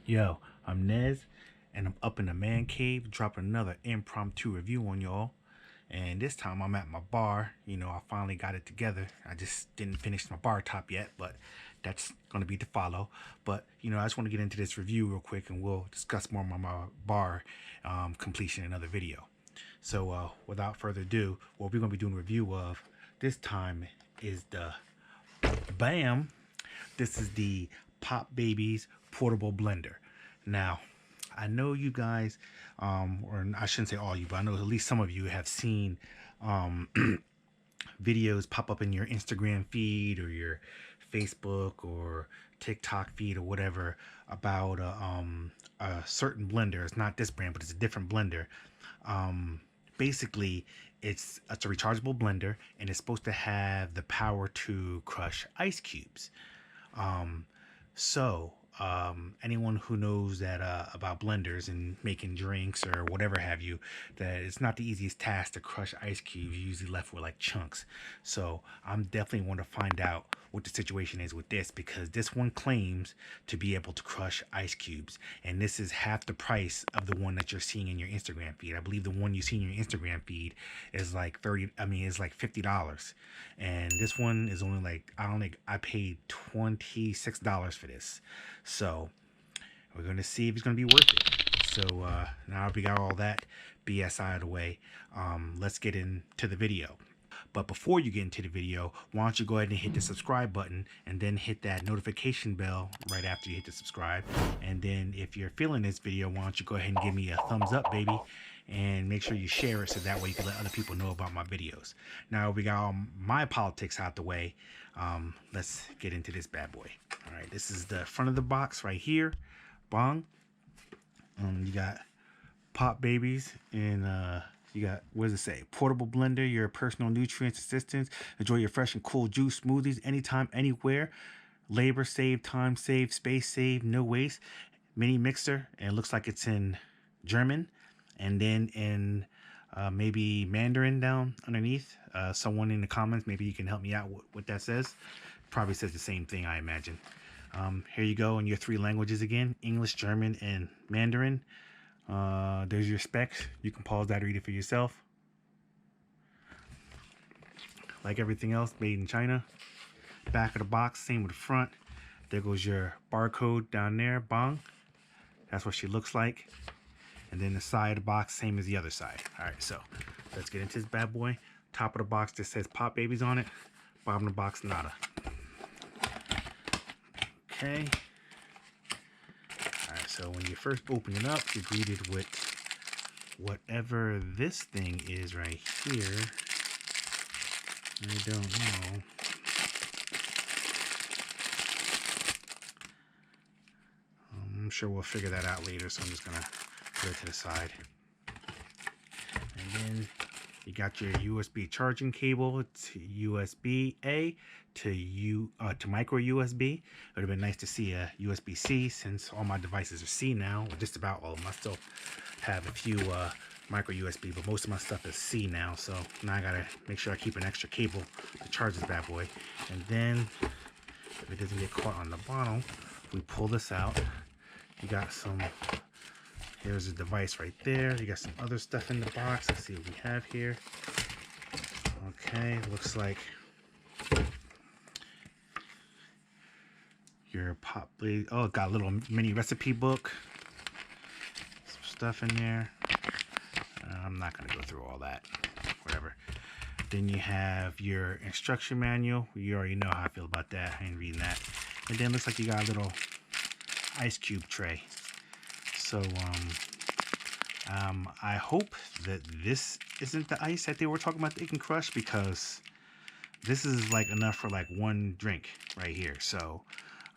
Yo, I'm Nez, and I'm up in the man cave dropping another impromptu review on y'all. And this time I'm at my bar. I finally got it together. I just didn't finish my bar top yet, but that's going to be to follow. But, I just want to get into this review real quick and we'll discuss more on my bar completion in another video. So, without further ado, what we're going to be doing a review of this time is the BAM. This is the Popbabies portable blender. Now, I know you guys, or I shouldn't say all you, but I know at least some of you have seen videos pop up in your Instagram feed or your Facebook or TikTok feed or whatever about a certain blender. It's not this brand, but it's a different blender. Basically, it's a rechargeable blender, and it's supposed to have the power to crush ice cubes. Anyone who knows that about blenders and making drinks or whatever have you, that it's not the easiest task to crush ice cubes. You're usually left with like chunks. So I'm definitely want to find out what the situation is with this, because this one claims to be able to crush ice cubes, and this is half the price of the one that you're seeing in your Instagram feed. I believe the one you see in your Instagram feed is like it's like $50, and this one is only like, I paid $26 for this. So we're going to see if it's going to be worth it. So now we got all that BS out of the way, let's get into the video. But before you get into the video, why don't you go ahead and hit the subscribe button and then hit that notification bell right after you hit the subscribe. And then if you're feeling this video, why don't you go ahead and give me a thumbs up, baby, and make sure you share it so that way you can let other people know about my videos. Now we got all my politics out the way. Let's get into this bad boy. All right, this is the front of the box right here. Bong. You got Popbabies and you got, what does it say? Portable blender, your personal nutrients assistance. Enjoy your fresh and cool juice smoothies anytime, anywhere. Labor save, time save, space save, no waste. Mini mixer, and it looks like it's in German, and then in maybe Mandarin down underneath. Someone in the comments, maybe you can help me out with what that says. Probably says the same thing, I imagine. Here you go in your 3 languages again: English, German, and Mandarin. There's your specs. You can pause that, read it for yourself. Like everything else, made in China. Back of the box, same with the front. There goes your barcode down there. Bong. That's what she looks like. And then the side of the box, same as the other side. All right, so let's get into this bad boy. Top of the box just says Popbabies on it. Bottom of the box, nada. Okay. Alright, so when you first open it up, you're greeted with whatever this thing is right here. I don't know. I'm sure we'll figure that out later, so I'm just gonna put it to the side. And then you got your USB charging cable. It's USB-A to micro USB. It would have been nice to see a USB-C, since all my devices are C now, or just about all of them. I still have a few micro USB, but most of my stuff is C now. So now I gotta make sure I keep an extra cable to charge this bad boy. And then if it doesn't get caught on the bottom, we pull this out. You got some. Here's a device right there. You got some other stuff in the box. Let's see what we have here. Okay, looks like your Popbabies. Oh, got a little mini recipe book. Some stuff in there. I'm not going to go through all that. Whatever. Then you have your instruction manual. You already know how I feel about that. I ain't reading that. And then looks like you got a little ice cube tray. So, I hope that this isn't the ice that they were talking about that they can crush, because this is like enough for like one drink right here. So,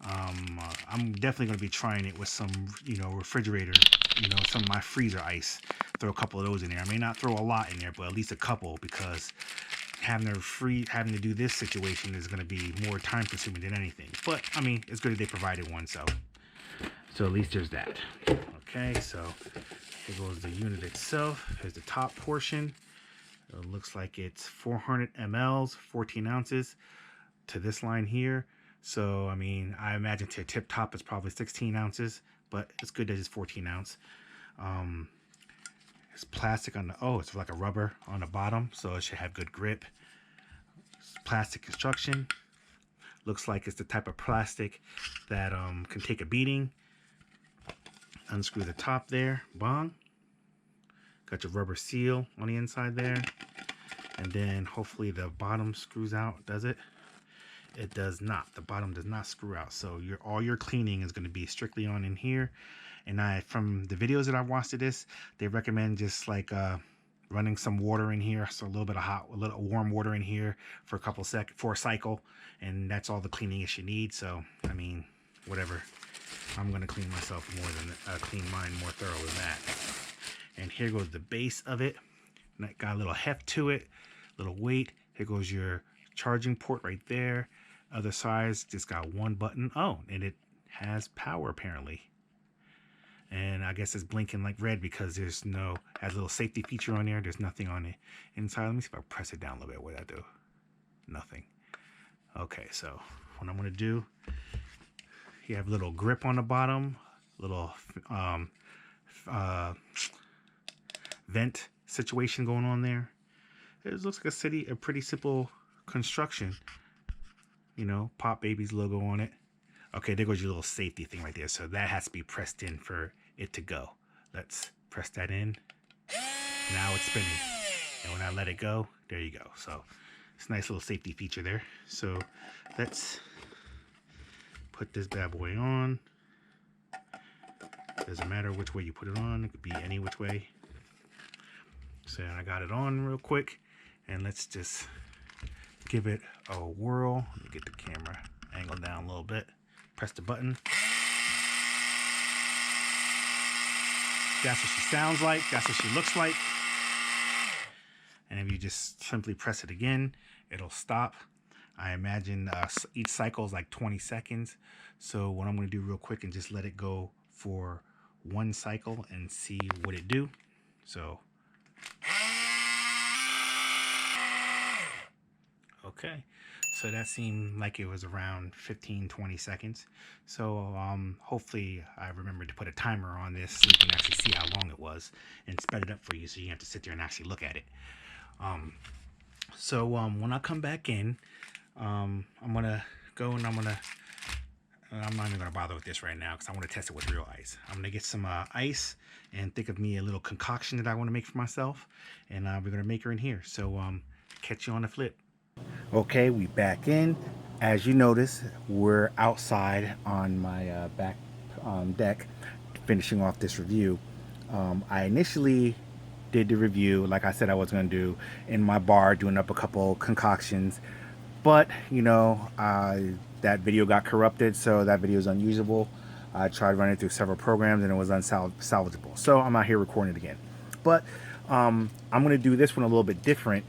I'm definitely going to be trying it with some, refrigerator, some of my freezer ice. Throw a couple of those in there. I may not throw a lot in there, but at least a couple, because having to do this situation is going to be more time consuming than anything. But I mean, it's good that they provided one, so at least there's that. Okay, so here goes the unit itself. Here's the top portion. It looks like it's 400 mLs, 14 ounces to this line here. So I mean, I imagine to tip top is probably 16 ounces, but it's good that it's 14 ounce. It's plastic on the, oh, it's like a rubber on the bottom, so it should have good grip. It's plastic construction. Looks like it's the type of plastic that can take a beating. Unscrew the top there, bong. Got your rubber seal on the inside there. And then hopefully the bottom screws out, does it? It does not. The bottom does not screw out. So all your cleaning is going to be strictly on in here. And from the videos that I've watched of this, they recommend just like running some water in here, so a little bit of a little warm water in here for a couple seconds, for a cycle, and that's all the cleaning you need. So I mean, whatever. I'm gonna clean myself clean mine more thorough than that. And here goes the base of it. And that got a little heft to it, little weight. Here goes your charging port right there. Other sides just got one button. Oh, and it has power apparently. And I guess it's blinking like red because has a little safety feature on there. There's nothing on the inside. Let me see if I press it down a little bit. What did I do? Nothing. Okay, so what I'm gonna do, you have a little grip on the bottom, little vent situation going on there. It looks like a pretty simple construction. You know, Popbabies logo on it. Okay, there goes your little safety thing right there. So that has to be pressed in for it to go. Let's press that in. Now it's spinning. And when I let it go, there you go. So it's a nice little safety feature there. So let's put this bad boy on. Doesn't matter which way you put it on. It could be any which way. So I got it on real quick. And let's just give it a whirl. Let me get the camera angled down a little bit. Press the button. That's what she sounds like. That's what she looks like. And if you just simply press it again, it'll stop. I imagine each cycle is like 20 seconds. So what I'm going to do real quick and just let it go for one cycle and see what it do. So, okay. So that seemed like it was around 15-20 seconds. So hopefully I remembered to put a timer on this so you can actually see how long it was and sped it up for you so you have to sit there and actually look at it. So when I come back in, I'm gonna go and I'm not even gonna bother with this right now because I want to test it with real ice. I'm gonna get some ice and think of me a little concoction that I want to make for myself, and we're gonna make her in here. So catch you on the flip. Okay, we back in. As you notice, we're outside on my back deck finishing off this review. I initially did the review like I said I was going to do in my bar, doing up a couple concoctions, but you know, that video got corrupted, so that video is unusable. I tried running through several programs and it was unsalvageable, so I'm out here recording it again. But I'm going to do this one a little bit different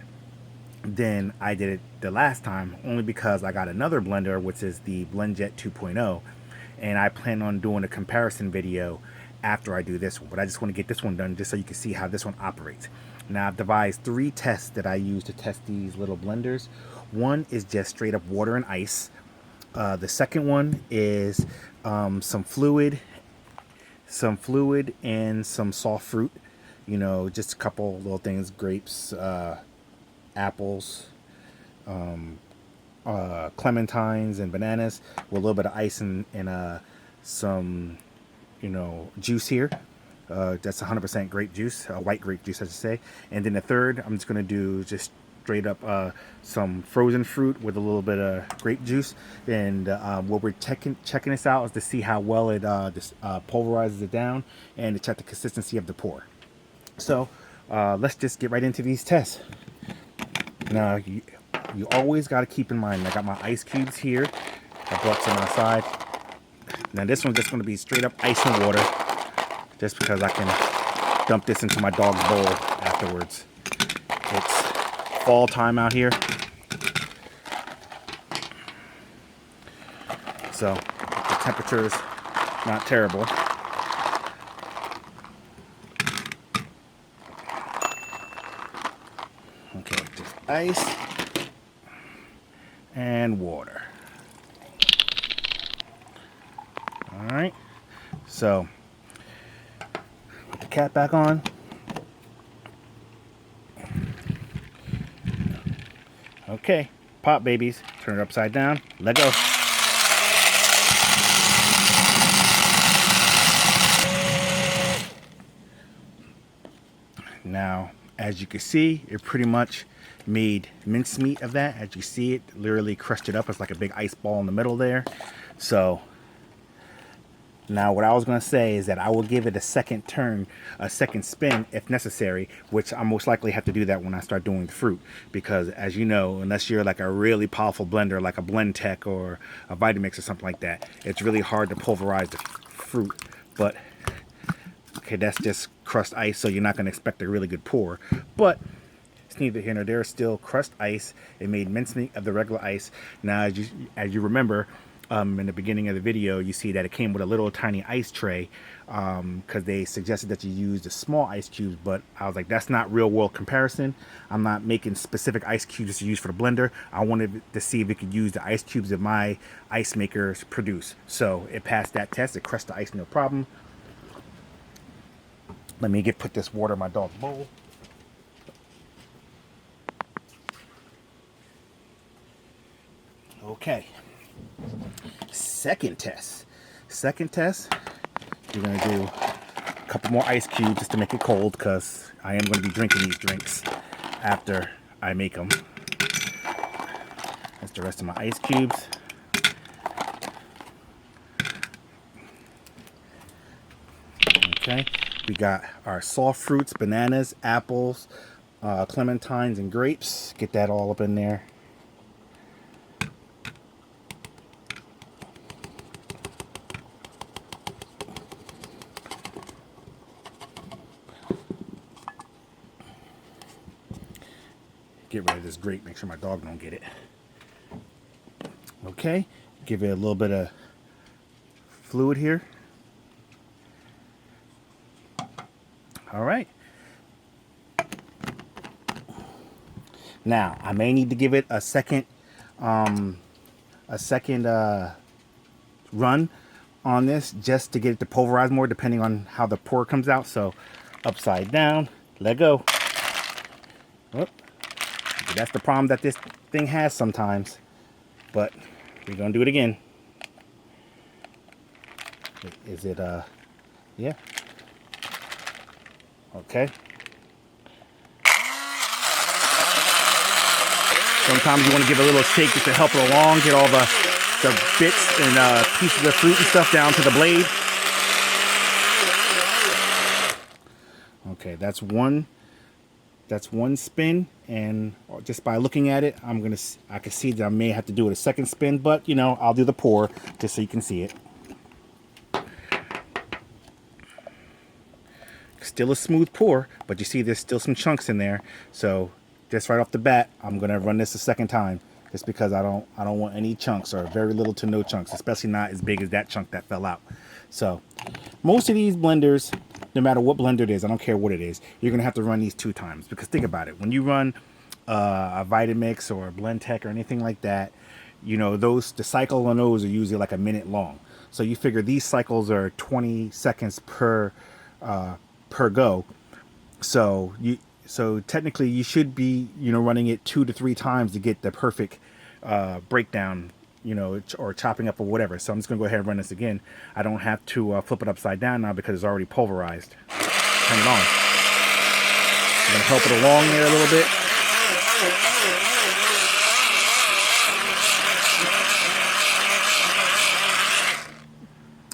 than I did it the last time, only because I got another blender, which is the Blendjet 2.0, and I plan on doing a comparison video after I do this one. But I just want to get this one done just so you can see how this one operates. Now I've devised 3 tests that I use to test these little blenders. One is just straight up water and ice. The second one is some fluid and some soft fruit, you know, just a couple little things, grapes, apples, clementines and bananas, with a little bit of ice and some, you know, juice here. That's 100% grape juice, white grape juice I should say. And then the third, I'm just going to do just straight up some frozen fruit with a little bit of grape juice. And what we're checking this out is to see how well it pulverizes it down and to check the consistency of the pour. So let's just get right into these tests. Now, you always got to keep in mind, I got my ice cubes here. I brought some outside. Now, this one's just going to be straight up ice and water, just because I can dump this into my dog's bowl afterwards. It's fall time out here, so the temperature is not terrible. Okay, just ice and water. All right, So put the cap back on. Okay, pop babies. Turn it upside down. Let go. Now, as you can see, it pretty much made mincemeat of that. As you see, it literally crushed it up. It's like a big ice ball in the middle there. So now what I was going to say is that I will give it a second turn, a second spin if necessary, which I most likely have to do that when I start doing the fruit. Because as you know, unless you're like a really powerful blender like a Blendjet or a Vitamix or something like that, it's really hard to pulverize the fruit. But okay, that's just crushed ice, so you're not going to expect a really good pour. But it's neither here nor there. Still crushed ice. It made mincemeat of the regular ice. Now, as you remember, in the beginning of the video, you see that it came with a little tiny ice tray because they suggested that you use the small ice cubes, but I was like, that's not real world comparison. I'm not making specific ice cubes to use for the blender. I wanted to see if it could use the ice cubes that my ice makers produce. So it passed that test. It crushed the ice, no problem. Let me put this water in my dog's bowl. Okay. Second test. You're going to do a couple more ice cubes just to make it cold, because I am going to be drinking these drinks after I make them. That's the rest of my ice cubes. Okay. We got our soft fruits, bananas, apples, clementines, and grapes. Get that all up in there. Get rid of this grape, make sure my dog don't get it. Okay, give it a little bit of fluid here. All right. Now, I may need to give it a second run on this just to get it to pulverize more, depending on how the pour comes out. So, upside down, let go. Whoop. That's the problem that this thing has sometimes, but we're gonna do it again. Is it yeah. Okay. Sometimes you want to give a little shake just to help it along, get all the bits and pieces of fruit and stuff down to the blade. Okay, that's one spin, and just by looking at it, I can see that I may have to do it a second spin, but you know, I'll do the pour just so you can see it. Still a smooth pour, but you see there's still some chunks in there. So just right off the bat, I'm gonna run this a second time, just because I don't want any chunks, or very little to no chunks, especially not as big as that chunk that fell out. So most of these blenders, no matter what blender it is, I don't care what it is, you're gonna have to run these 2 times, because think about it, when you run a Vitamix or a Blendjet or anything like that, you know, the cycle on those are usually like a minute long. So you figure these cycles are 20 seconds per go. So technically you should be, you know, running it 2 to 3 times to get the perfect breakdown, you know, or chopping up or whatever. So I'm just gonna go ahead and run this again. I don't have to flip it upside down now because it's already pulverized. Turn it on. I'm gonna help it along there a little bit.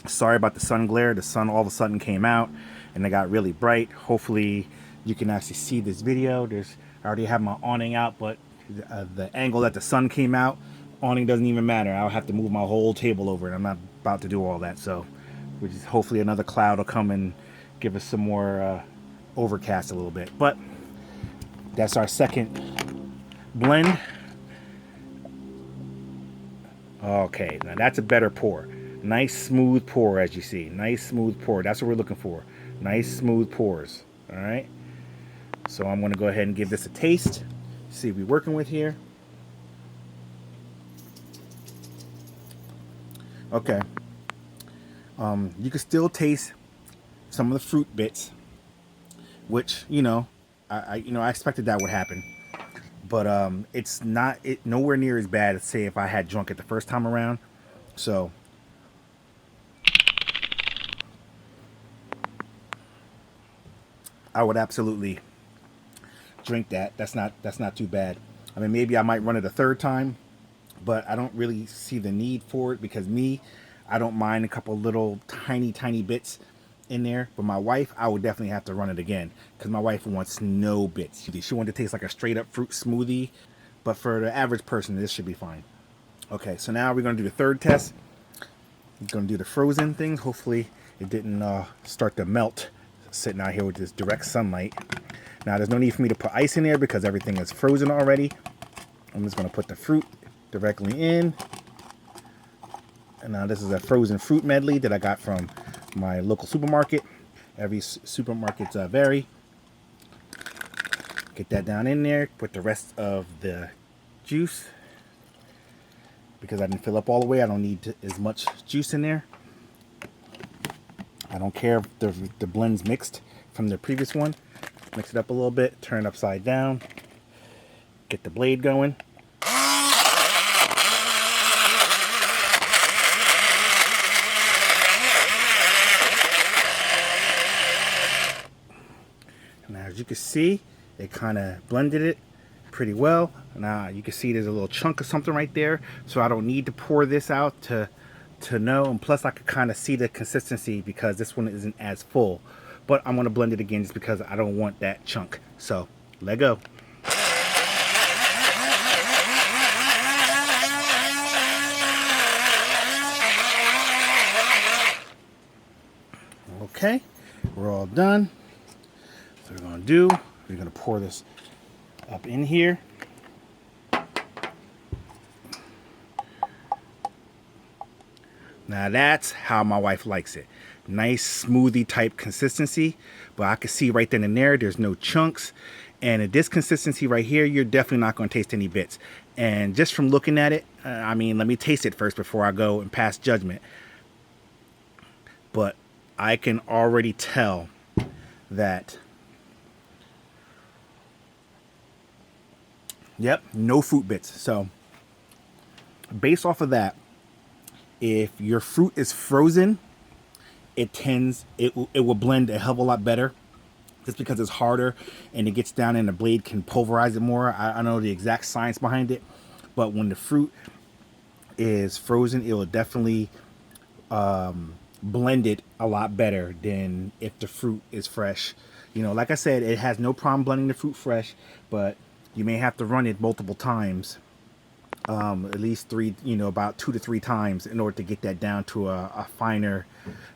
Sorry about the sun glare. The sun all of a sudden came out and it got really bright. Hopefully you can actually see this video. I already have my awning out, but the angle that the sun came out, awning doesn't even matter. I'll have to move my whole table over, and I'm not about to do all that. So hopefully another cloud will come and give us some more overcast a little bit. But that's our second blend. Okay, now that's a better pour. Nice smooth pour, as you see. Nice smooth pour. That's what we're looking for. Nice smooth pours. All right. So I'm going to go ahead and give this a taste. See what we're working with here. Okay. You can still taste some of the fruit bits, which I expected that would happen, but it's not nowhere near as bad as say if I had drunk it the first time around. So I would absolutely drink that. That's not too bad. I mean, maybe I might run it a third time, but I don't really see the need for it because I don't mind a couple little tiny bits in there. But my wife, I would definitely have to run it again because my wife wants no bits. She wanted to taste like a straight up fruit smoothie, but for the average person, this should be fine. Okay, so now we're gonna do the third test. We're gonna do the frozen things. Hopefully, it didn't start to melt sitting out here with this direct sunlight. Now, there's no need for me to put ice in there because everything is frozen already. I'm just going to put the fruit directly in. And now this is a frozen fruit medley that I got from my local supermarket. Every supermarkets vary. Get that down in there. Put the rest of the juice. Because I didn't fill up all the way, I don't need as much juice in there. I don't care if the blend's mixed from the previous one. Mix it up a little bit, turn it upside down, get the blade going. And as you can see, it kind of blended it pretty well. Now you can see there's a little chunk of something right there, so I don't need to pour this out to know. And plus I could kind of see the consistency because this one isn't as full. But I'm going to blend it again just because I don't want that chunk. So, let go. Okay, we're all done. So what we're going to do, we're going to pour this up in here. Now that's how my wife likes it. Nice smoothie type consistency, but I can see right then and there's no chunks. And at this consistency right here, you're definitely not going to taste any bits. And just from looking at it, I mean, let me taste it first before I go and pass judgment. But I can already tell that, yep, no fruit bits. So based off of that, if your fruit is frozen, it will blend a hell of a lot better just because it's harder and it gets down and the blade can pulverize it more. I don't know the exact science behind it, but when the fruit is frozen, it will definitely blend it a lot better than if the fruit is fresh. Like I said, it has no problem blending the fruit fresh, but you may have to run it multiple times. At least about 2 to 3 times in order to get that down to a finer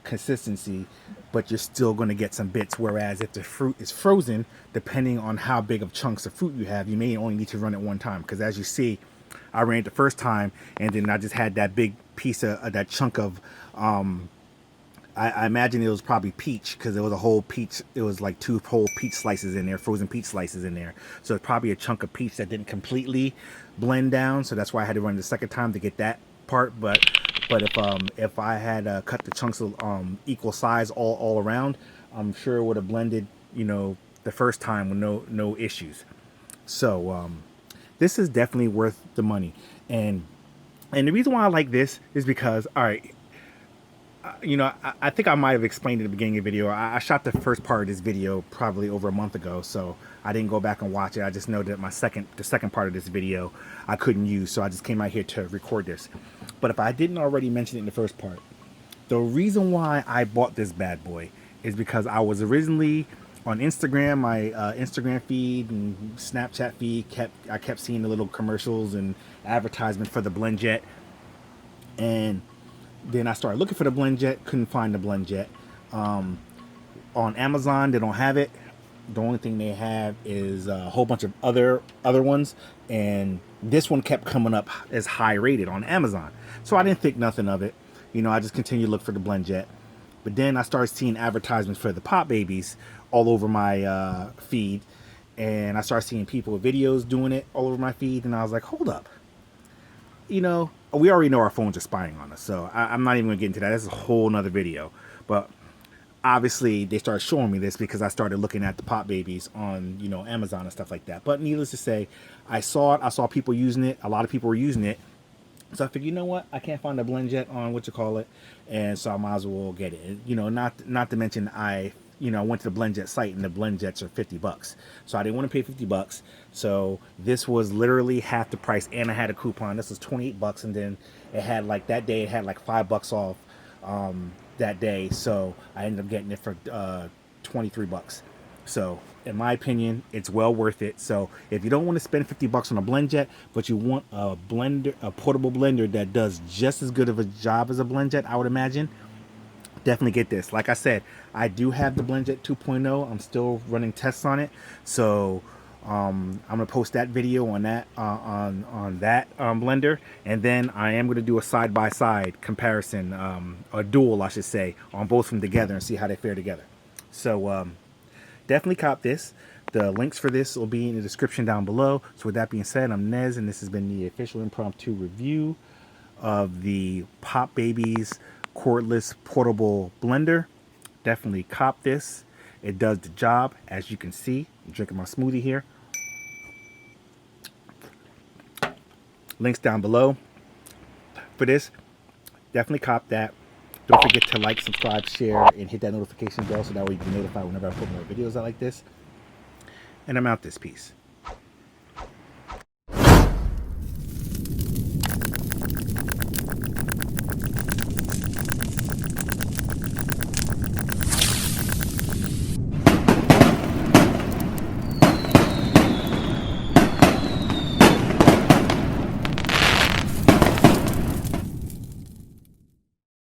consistency, but you're still going to get some bits. Whereas if the fruit is frozen, depending on how big of chunks of fruit you have, you may only need to run it one time. Because as you see, I ran it the first time and then I just had that big piece of that chunk of I imagine it was probably peach because it was a whole peach. It was like 2 whole peach slices in there, frozen peach slices in there. So it's probably a chunk of peach that didn't completely blend down. So that's why I had to run it the second time to get that part. But if I had cut the chunks of equal size all around, I'm sure it would have blended, the first time with no issues. So this is definitely worth the money. And the reason why I like this is because, all right, I think I might have explained at the beginning of the video. I shot the first part of this video probably over a month ago, so I didn't go back and watch it. I just know that the second part of this video I couldn't use, so I just came out here to record this. But if I didn't already mention it in the first part, the reason why I bought this bad boy is because I was originally on Instagram, my Instagram feed and Snapchat feed I kept seeing the little commercials and advertisement for the Blendjet, and then I started looking for the Blendjet, couldn't find the Blendjet. On Amazon, they don't have it. The only thing they have is a whole bunch of other ones, and this one kept coming up as high rated on Amazon. So I didn't think nothing of it. I just continued to look for the Blendjet. But then I started seeing advertisements for the Popbabies all over my feed, and I started seeing people with videos doing it all over my feed, and I was like, hold up. you know, we already know our phones are spying on us, so I'm not even gonna get into that. That's a whole nother video. But obviously they started showing me this because I started looking at the Popbabies on, you know, Amazon and stuff like that. But needless to say, I saw it. I saw people using it. A lot of people were using it. So I figured, you know what? I can't find a Blendjet on what you call it, and so I might as well get it. You know, not to mention I, you know, went to the Blendjet site and the Blendjets are $50, so I didn't want to pay $50. So this was literally half the price, and I had a coupon. This was $28, and then it had like that day it had like $5 off that day, so I ended up getting it for $23. So in my opinion, it's well worth it. So if you don't want to spend $50 on a Blendjet, but you want a blender, a portable blender that does just as good of a job as a Blendjet, I would imagine, definitely get this. Like I said, I do have the Blendjet 2.0. I'm still running tests on it, so I'm gonna post that video on that on that blender, and then I am gonna do a side-by-side comparison, a dual, I should say, on both of them together and see how they fare together. So definitely cop this. The links for this will be in the description down below. So with that being said, I'm Nez, and this has been the official impromptu review of the Popbabies cordless portable blender. Definitely cop this. It does the job. As you can see, I'm drinking my smoothie here. Links down below for this. Definitely cop that. Don't forget to like, subscribe, share, and hit that notification bell so that way you can be notified whenever I put more videos out like this. And I'm out this piece.